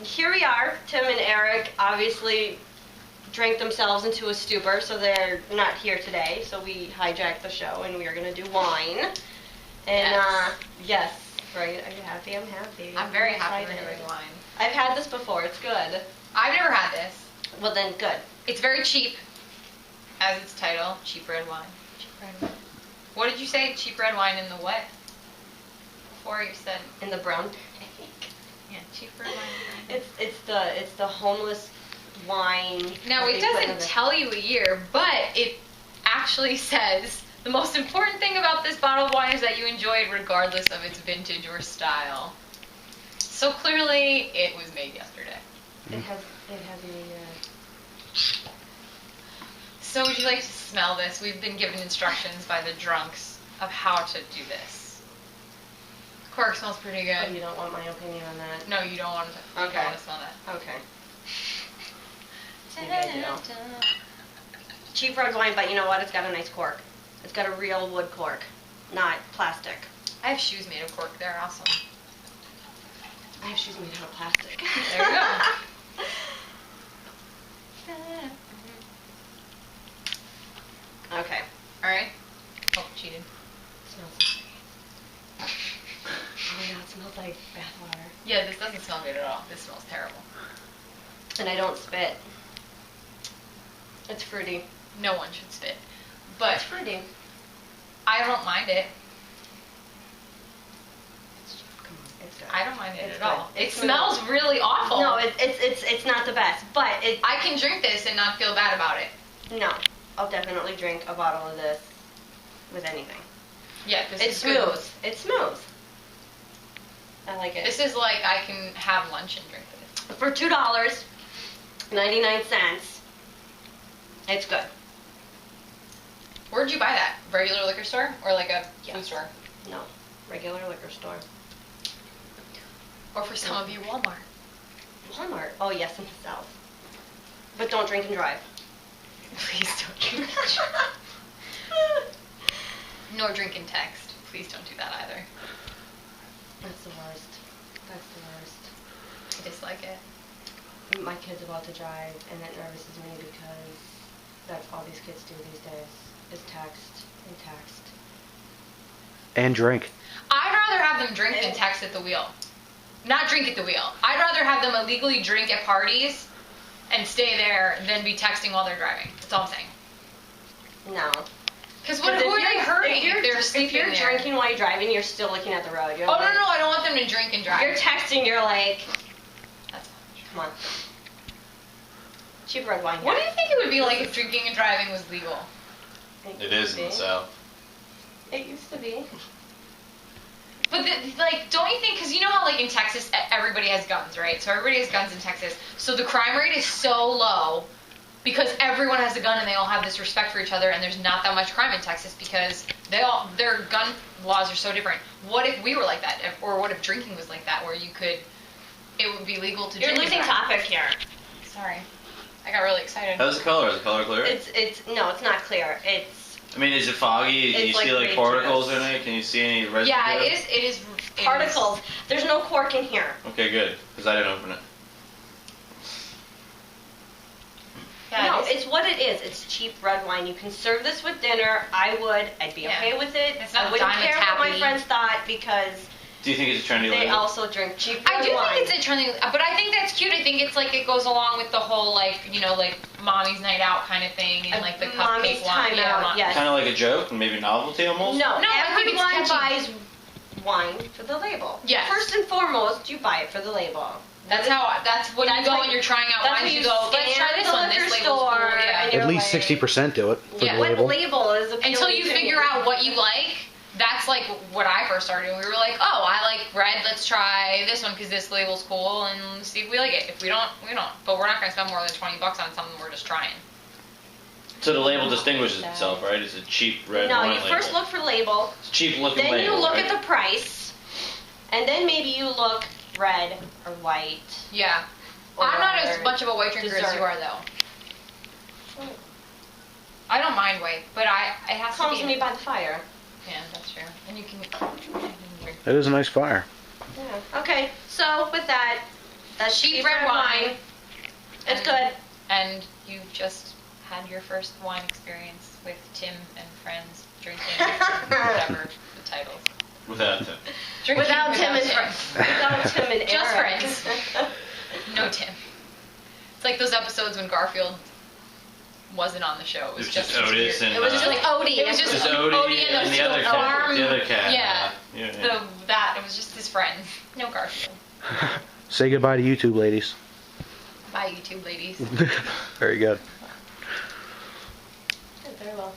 Here we are. Tim and Eric obviously drank themselves into a stupor, so they're not here today. So we hijacked the show, and we are going to do wine. And, yes, right. Are you happy? I'm happy. I'm very happy we're doing wine. I've had this before. It's good. I've never had this. Well, then, good. It's very cheap, as its title, cheap red wine. Cheap red wine. What did you say? Cheap red wine in the what? Before you said In the brown. yeah, cheap red wine. It's the homeless wine. Now it doesn't tell you a year, but it actually says the most important thing about this bottle of wine is that you enjoy it regardless of its vintage or style. So clearly, it was made yesterday. It has a. So would you like to smell this? We've been given instructions by the drunks of how to do this. The cork smells pretty good. Oh, you don't want my opinion on that? No, you don't want to. Okay. You don't want to smell that. Okay. Maybe I do. Cheap red wine, but you know what? It's got a nice cork. It's got a real wood cork, not plastic. I have shoes made of cork. They're awesome. I have shoes made out of plastic. There you go. Okay. All right. Oh, cheated. It smells like. Oh my god, it smells like bathwater. Yeah, this doesn't smell good at all. This smells terrible. And I don't spit. It's fruity. No one should spit. But It's fruity. I don't mind it. Come on, it's good. I don't mind it It's at all. good. It smells really awful. No, it's not the best, but it. I can drink this and not feel bad about it. No, I'll definitely drink a bottle of this with anything. Yeah, this It's is good. smooth. It's smooth. I like it. This is like I can have lunch and drink this. For $2.99. It's good. Where'd you buy that? Regular liquor store or like a Yes. food store? No, regular liquor store. Or for some of you, Walmart. Walmart. Oh yes, in the South. But don't drink and drive. Please don't drink. Nor drink and text. Please don't do that either. That's the worst. That's the worst. I dislike it. My kid's about to drive, and that nervouses me because that's all these kids do these days is text and text. And drink. I'd rather have them drink than text at the wheel. Not drink at the wheel. I'd rather have them illegally drink at parties and stay there than be texting while they're driving. That's all I'm saying. No. Because who are they hurting if they're sleeping If you're there? drinking while you're driving, you're still looking at the road. You're Oh, like, no, I don't want them to drink and drive. You're texting, you're like, That's come on. Cheap red wine. What do you think it would be like if drinking and driving was legal? It is in the South. It used to be. But, don't you think, because you know how, like, in Texas, everybody has guns, right? So everybody has guns in Texas. So the crime rate is so low because everyone has a gun and they all have this respect for each other, and there's not that much crime in Texas because their gun laws are so different. What if we were like that? Or what if drinking was like that, where it would be legal to drink? You're losing topic here. Sorry. I got really excited. How's the color? Is the color clear? No, it's not clear. I mean, is it foggy? Can you It's see like like grape particles juice. in it? Can you see any residue? Yeah, it is. Particles. There's no cork in here. Okay, good. Because I didn't open it. Yeah, No, it is. it's what it is. It's cheap red wine. You can serve this with dinner. I'd be Yeah. okay with it. It's not I wouldn't Diamond care what my Tappy. friends thought because Do you think it's a trendy they label? also drink cheap red I do wine. think it's a trending, but I think that's cute. I think it's like it goes along with the whole like mommy's night out kind of thing and like the Mommy's cupcake wine. time out, yes. Kind of like a joke, maybe novelty almost? No, No, I think it's everyone catchy. buys wine for the label. Yes. First and foremost, you buy it for the label. That's when you That's go how and you're trying out that's wines. when You you go, let's try scan this the one. liquor This label's cool. store Yeah. and you're At least like- 60% do it for Yeah. the What label. label is appealing Until you to figure me? out what you like, that's like what I first started doing. We were like, oh, I like red. Let's try this one because this label's cool and see if we like it. If we don't, we don't. But we're not going to spend more than $20 on something we're just trying. So the label distinguishes itself, right? It's a cheap red No, wine you label. first look for label, It's a cheap looking then label, you look right? at the price, and then maybe you look red or white. Yeah. Or I'm not as much of a white drinker as dessert. you are, though. I don't mind white, but it has to Calms be. me by the fire. Yeah, that's true. And you can. It is a nice fire. Yeah. Okay, so with that, That's sheep red wine. It's And- good. And you just had your first wine experience with Tim and friends drinking whatever the title. Without Tim. Drinking Without Tim and Tim. Without Tim and Eric. Just friends. No Tim. It's like those episodes when Garfield wasn't on the show. It was just Otis and It was just like Odie. It was just Odie and the other farm. cat. The other cat. Yeah. Yeah. It was just his friends. No Garfield. Say goodbye to YouTube, ladies. Bye, YouTube ladies. Very good. Very well.